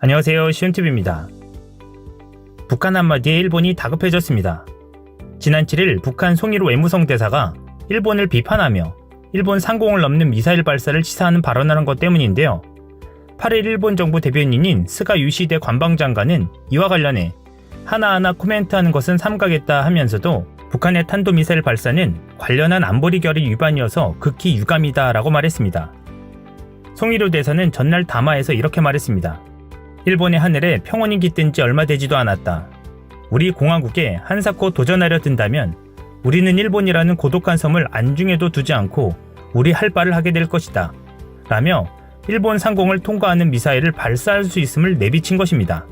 안녕하세요, 시온TV입니다. 북한 한마디에 일본이 다급해졌습니다. 지난 7일 북한 송일호 외무성 대사가 일본을 비판하며 일본 상공을 넘는 미사일 발사를 시사하는 발언을 한 것 때문인데요. 8일 일본 정부 대변인인 스가 유시대 관방장관은 이와 관련해 하나하나 코멘트하는 것은 삼가겠다 하면서도 북한의 탄도미사일 발사는 관련한 안보리 결의 위반이어서 극히 유감이다 라고 말했습니다. 송일호 대사는 전날 담화에서 이렇게 말했습니다. 일본의 하늘에 평온이 깃든 지 얼마 되지도 않았다. 우리 공화국에 한사코 도전하려 든다면 우리는 일본이라는 고독한 섬을 안중에도 두지 않고 우리 할 바를 하게 될 것이다. 라며 일본 상공을 통과하는 미사일을 발사할 수 있음을 내비친 것입니다.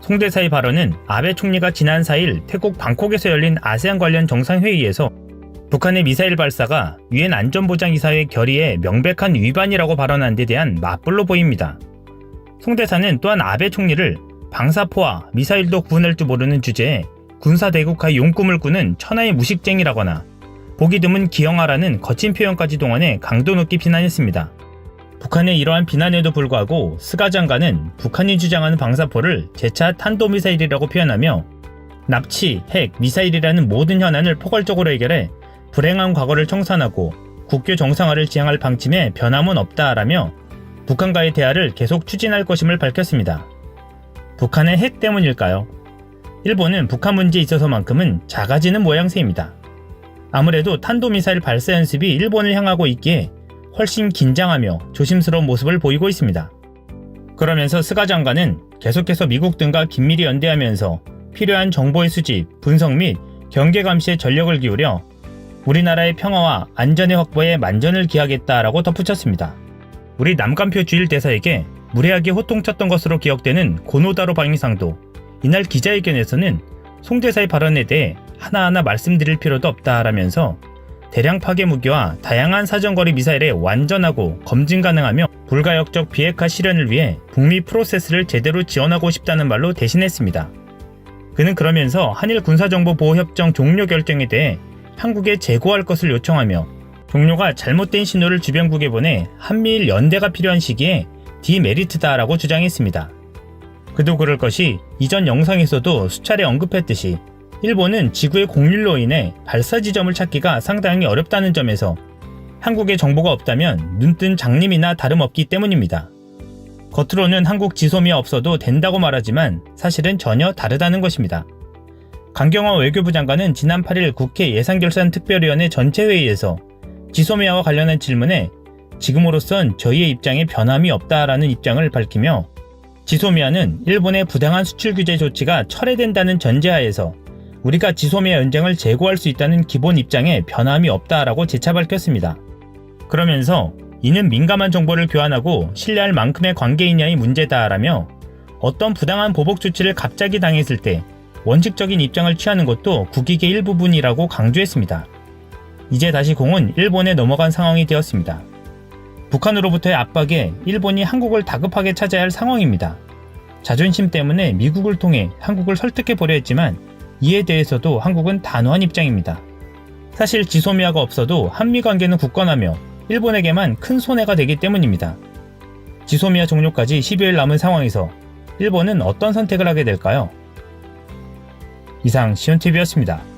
송 대사의 발언은 아베 총리가 지난 4일 태국 방콕에서 열린 아세안 관련 정상회의에서 북한의 미사일 발사가 유엔 안전보장이사회 결의의 명백한 위반이라고 발언한 데 대한 맞불로 보입니다. 송 대사는 또한 아베 총리를 방사포와 미사일도 구분할 줄 모르는 주제에 군사대국화의 용꿈을 꾸는 천하의 무식쟁이라거나 보기 드문 기형아라는 거친 표현까지 동원해 강도 높게 비난했습니다. 북한의 이러한 비난에도 불구하고 스가 장관은 북한이 주장하는 방사포를 재차 탄도미사일이라고 표현하며 납치, 핵, 미사일이라는 모든 현안을 포괄적으로 해결해 불행한 과거를 청산하고 국교 정상화를 지향할 방침에 변함은 없다라며 북한과의 대화를 계속 추진할 것임을 밝혔습니다. 북한의 핵 때문일까요? 일본은 북한 문제에 있어서만큼은 작아지는 모양새입니다. 아무래도 탄도미사일 발사 연습이 일본을 향하고 있기에 훨씬 긴장하며 조심스러운 모습을 보이고 있습니다. 그러면서 스가 장관은 계속해서 미국 등과 긴밀히 연대하면서 필요한 정보의 수집, 분석 및 경계 감시에 전력을 기울여 우리나라의 평화와 안전의 확보에 만전을 기하겠다라고 덧붙였습니다. 우리 남간표 주일 대사에게 무례하게 호통쳤던 것으로 기억되는 고노다로 방위상도 이날 기자회견에서는 송 대사의 발언에 대해 하나하나 말씀드릴 필요도 없다라면서 대량 파괴 무기와 다양한 사정거리 미사일에 완전하고 검증 가능하며 불가역적 비핵화 실현을 위해 북미 프로세스를 제대로 지원하고 싶다는 말로 대신했습니다. 그는 그러면서 한일 군사정보보호협정 종료 결정에 대해 한국에 재고할 것을 요청하며 종료가 잘못된 신호를 주변국에 보내 한미일 연대가 필요한 시기에 디메리트다라고 주장했습니다. 그도 그럴 것이 이전 영상에서도 수차례 언급했듯이 일본은 지구의 공률로 인해 발사 지점을 찾기가 상당히 어렵다는 점에서 한국에 정보가 없다면 눈뜬 장님이나 다름없기 때문입니다. 겉으로는 한국 지소미아 없어도 된다고 말하지만 사실은 전혀 다르다는 것입니다. 강경화 외교부 장관은 지난 8일 국회 예산결산특별위원회 전체회의에서 지소미아와 관련한 질문에 지금으로선 저희의 입장에 변함이 없다라는 입장을 밝히며 지소미아는 일본의 부당한 수출 규제 조치가 철회된다는 전제하에서 우리가 지소미아 연장을 재고할 수 있다는 기본 입장에 변함이 없다라고 재차 밝혔습니다. 그러면서 이는 민감한 정보를 교환하고 신뢰할 만큼의 관계이냐의 문제다라며 어떤 부당한 보복 조치를 갑자기 당했을 때 원칙적인 입장을 취하는 것도 국익의 일부분이라고 강조했습니다. 이제 다시 공은 일본에 넘어간 상황이 되었습니다. 북한으로부터의 압박에 일본이 한국을 다급하게 찾아야 할 상황입니다. 자존심 때문에 미국을 통해 한국을 설득해 보려 했지만 이에 대해서도 한국은 단호한 입장입니다. 사실 지소미아가 없어도 한미 관계는 굳건하며 일본에게만 큰 손해가 되기 때문입니다. 지소미아 종료까지 12일 남은 상황에서 일본은 어떤 선택을 하게 될까요? 이상 시온TV였습니다.